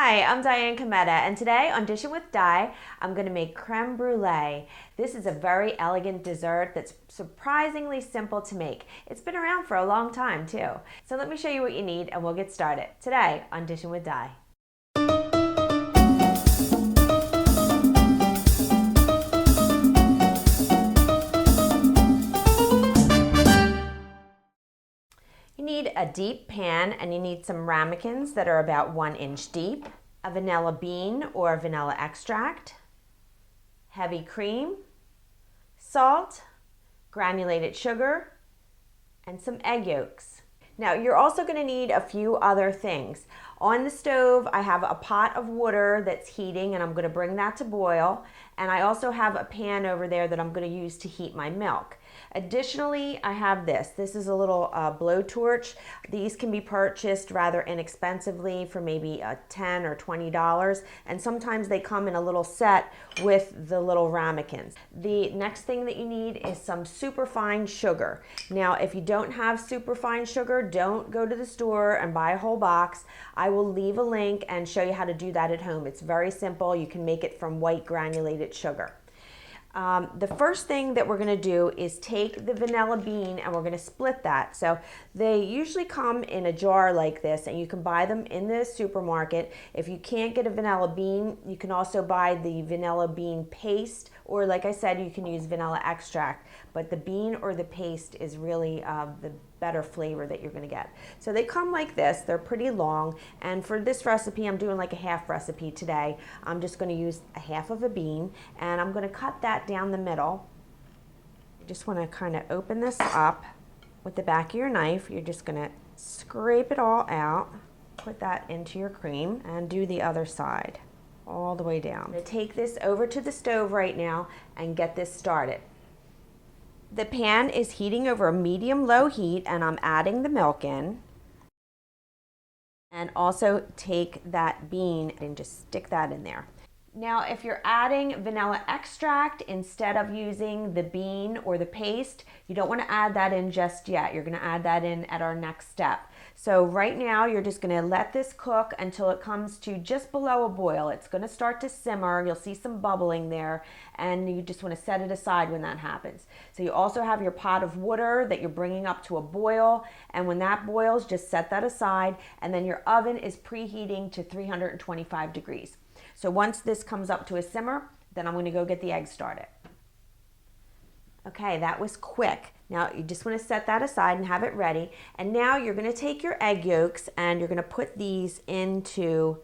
Hi, I'm Diane Cometa, and today on Dishin with Di, I'm going to make creme brulee. This is a very elegant dessert that's surprisingly simple to make. It's been around for a long time too. So let me show you what you need and we'll get started today on Dishin with Di. You need a deep pan and you need some ramekins that are about 1 inch deep, a vanilla bean or vanilla extract, heavy cream, salt, granulated sugar, and some egg yolks. Now you're also going to need a few other things. On the stove I have a pot of water that's heating and I'm going to bring that to boil, and I also have a pan over there that I'm going to use to heat my milk. Additionally, I have this. This is a little blowtorch. These can be purchased rather inexpensively for maybe $10 or $20, and sometimes they come in a little set with the little ramekins. The next thing that you need is some superfine sugar. Now, if you don't have superfine sugar, don't go to the store and buy a whole box. I will leave a link and show you how to do that at home. It's very simple. You can make it from white granulated sugar. The first thing that we're going to do is take the vanilla bean and we're going to split that. So they usually come in a jar like this and you can buy them in the supermarket. If you can't get a vanilla bean, you can also buy the vanilla bean paste, or like I said, you can use vanilla extract, but the bean or the paste is really the better flavor that you're going to get. So they come like this. They're pretty long, and for this recipe I'm doing like a half recipe today. I'm just going to use a half of a bean and I'm going to cut that down the middle. You just want to kind of open this up with the back of your knife. You're just going to scrape it all out, put that into your cream, and do the other side all the way down. I'm going to take this over to the stove right now and get this started. The pan is heating over a medium-low heat and I'm adding the milk in. And also take that bean and just stick that in there. Now, if you're adding vanilla extract instead of using the bean or the paste, you don't want to add that in just yet. You're going to add that in at our next step. So right now, you're just going to let this cook until it comes to just below a boil. It's going to start to simmer. You'll see some bubbling there, and you just want to set it aside when that happens. So you also have your pot of water that you're bringing up to a boil, and when that boils, just set that aside, and then your oven is preheating to 325 degrees. So once this comes up to a simmer, then I'm going to go get the eggs started. Okay, that was quick. Now you just want to set that aside and have it ready. And now you're going to take your egg yolks and you're going to put these into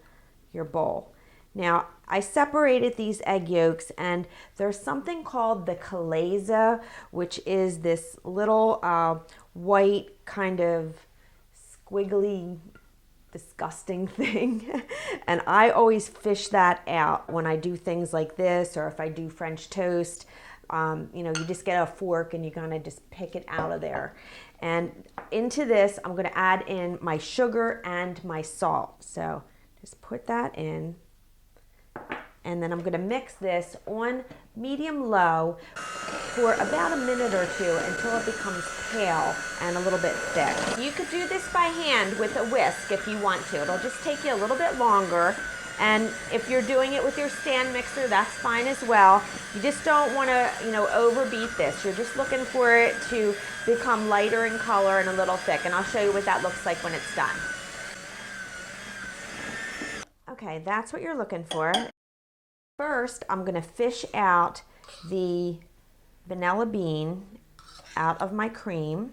your bowl. Now I separated these egg yolks, and there's something called the Glaze, which is this little white kind of squiggly disgusting thing. And I always fish that out when I do things like this, or if I do French toast. You know, you just get a fork and you kind of just pick it out of there. And into this, I'm going to add in my sugar and my salt. So just put that in. And then I'm going to mix this on medium-low for about a minute or two until it becomes pale and a little bit thick. You could do this by hand with a whisk if you want to. It'll just take you a little bit longer. And if you're doing it with your stand mixer, that's fine as well. You just don't want to, overbeat this. You're just looking for it to become lighter in color and a little thick. And I'll show you what that looks like when it's done. Okay, that's what you're looking for. First, I'm going to fish out the vanilla bean out of my cream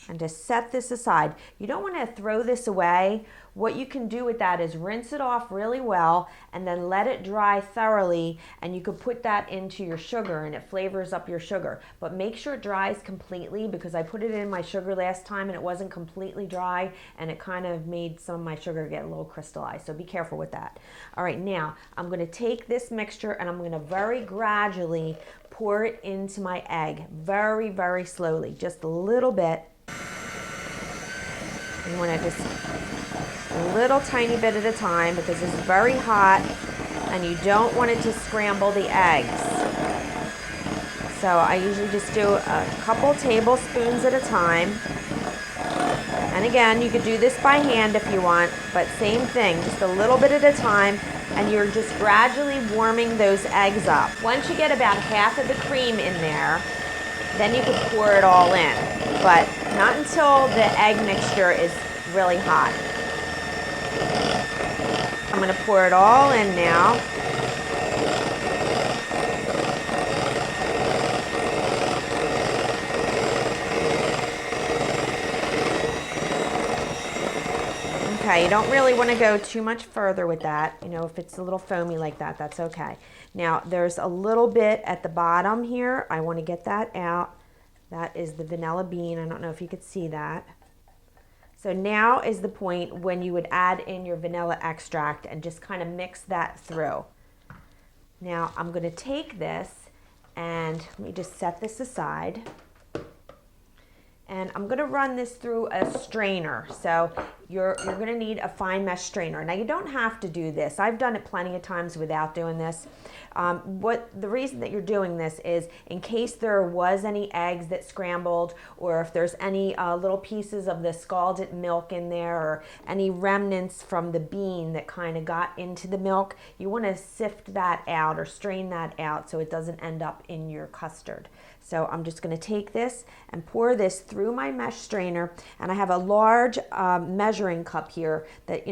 and just set this aside. You don't want to throw this away. What you can do with that is rinse it off really well and then let it dry thoroughly, and you could put that into your sugar and it flavors up your sugar. But make sure it dries completely, because I put it in my sugar last time and it wasn't completely dry and it kind of made some of my sugar get a little crystallized. So be careful with that. All right, now I'm going to take this mixture and I'm going to very gradually pour it into my egg. Very, very slowly, just a little bit. You want to just a little tiny bit at a time, because it's very hot and you don't want it to scramble the eggs. So I usually just do a couple tablespoons at a time. And again, you could do this by hand if you want, but same thing, just a little bit at a time, and you're just gradually warming those eggs up. Once you get about half of the cream in there, then you could pour it all in, but not until the egg mixture is really hot. I'm going to pour it all in now. Okay, you don't really want to go too much further with that. You know, if it's a little foamy like that, that's okay. Now, there's a little bit at the bottom here. I want to get that out. That is the vanilla bean. I don't know if you could see that. So now is the point when you would add in your vanilla extract and just kind of mix that through. Now, I'm going to take this and let me just set this aside. And I'm going to run this through a strainer. So you're going to need a fine mesh strainer. Now you don't have to do this. I've done it plenty of times without doing this. The reason that you're doing this is in case there was any eggs that scrambled, or if there's any little pieces of the scalded milk in there, or any remnants from the bean that kind of got into the milk, you want to sift that out or strain that out so it doesn't end up in your custard. So I'm just going to take this and pour this through my mesh strainer, and I have a large measuring cup here that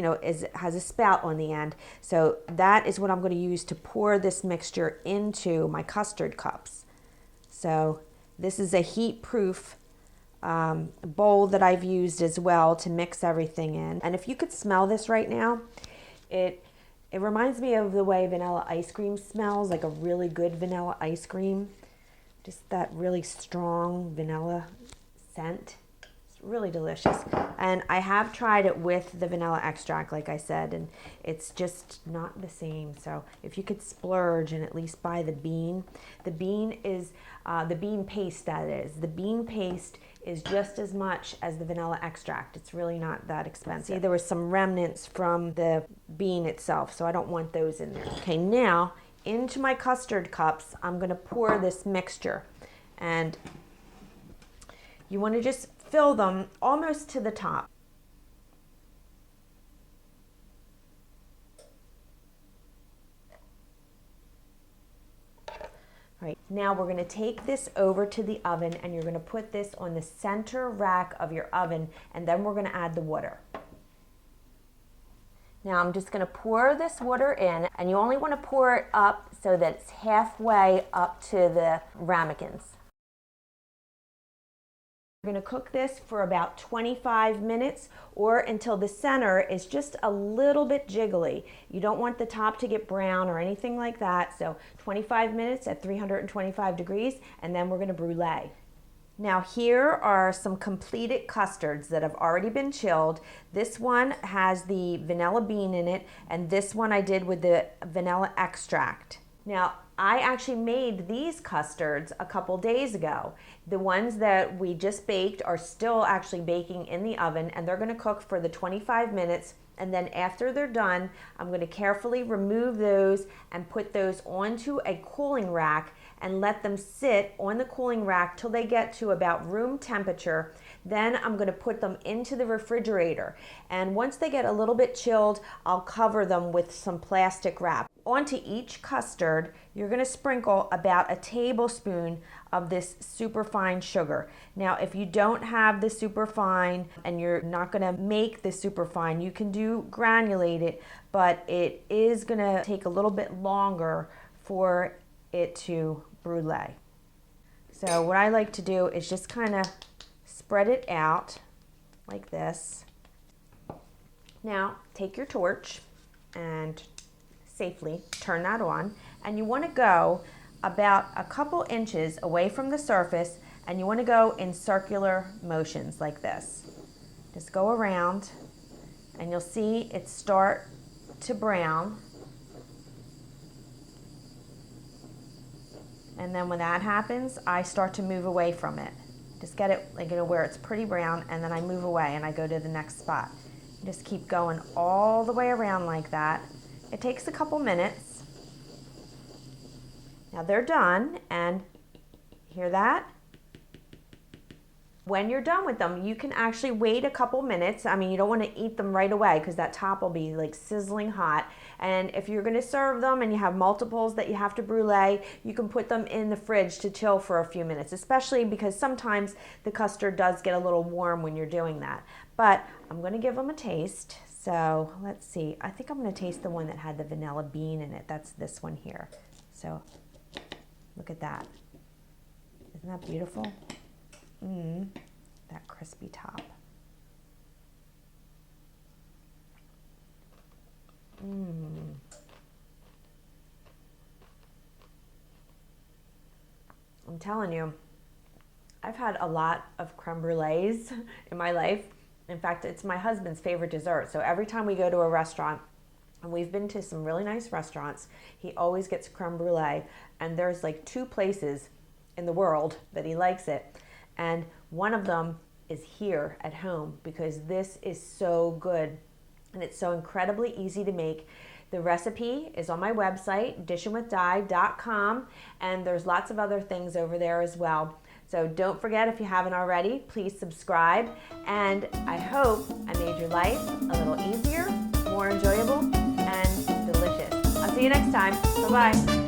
has a spout on the end. So that is what I'm going to use to pour this mixture into my custard cups. So this is a heat-proof bowl that I've used as well to mix everything in. And if you could smell this right now, it reminds me of the way vanilla ice cream smells, like a really good vanilla ice cream. Just that really strong vanilla scent. It's really delicious. And I have tried it with the vanilla extract, like I said, and it's just not the same. So if you could splurge and at least buy the bean is, the bean paste that is. The bean paste is just as much as the vanilla extract. It's really not that expensive. See, there was some remnants from the bean itself, so I don't want those in there. Okay, now, into my custard cups, I'm going to pour this mixture, and you want to just fill them almost to the top. All right, now we're going to take this over to the oven, and you're going to put this on the center rack of your oven, and then we're going to add the water. Now I'm just going to pour this water in, and you only want to pour it up so that it's halfway up to the ramekins. We're going to cook this for about 25 minutes or until the center is just a little bit jiggly. You don't want the top to get brown or anything like that, so 25 minutes at 325 degrees, and then we're going to brulee. Now here are some completed custards that have already been chilled. This one has the vanilla bean in it, and this one I did with the vanilla extract. Now I actually made these custards a couple days ago. The ones that we just baked are still actually baking in the oven, and they're going to cook for the 25 minutes. And then after they're done, I'm going to carefully remove those and put those onto a cooling rack and let them sit on the cooling rack till they get to about room temperature. Then I'm going to put them into the refrigerator. And once they get a little bit chilled, I'll cover them with some plastic wrap. Onto each custard, you're going to sprinkle about a tablespoon of this superfine sugar. Now, if you don't have the superfine and you're not going to make the superfine, you can do granulated, but it is going to take a little bit longer for it to brulee. So what I like to do is just kind of spread it out like this. Now, take your torch and safely turn that on, and you want to go about a couple inches away from the surface, and you want to go in circular motions like this. Just go around, and you'll see it start to brown. And then when that happens, I start to move away from it. Just get it where it's pretty brown, and then I move away and I go to the next spot. Just keep going all the way around like that. It takes a couple minutes. Now they're done, and hear that? When you're done with them, you can actually wait a couple minutes. I mean, you don't want to eat them right away because that top will be like sizzling hot. And if you're going to serve them and you have multiples that you have to brulee, you can put them in the fridge to chill for a few minutes, especially because sometimes the custard does get a little warm when you're doing that. But I'm going to give them a taste. So let's see. I think I'm going to taste the one that had the vanilla bean in it. That's this one here. So look at that. Isn't that beautiful? That crispy top. I'm telling you, I've had a lot of creme brulees in my life. In fact, it's my husband's favorite dessert. So every time we go to a restaurant, and we've been to some really nice restaurants, he always gets creme brulee. And there's like 2 places in the world that he likes it. And one of them is here at home because this is so good and it's so incredibly easy to make. The recipe is on my website, dishinwithdi.com, and there's lots of other things over there as well. So don't forget, if you haven't already, please subscribe. And I hope I made your life a little easier, more enjoyable, and delicious. I'll see you next time. Bye-bye.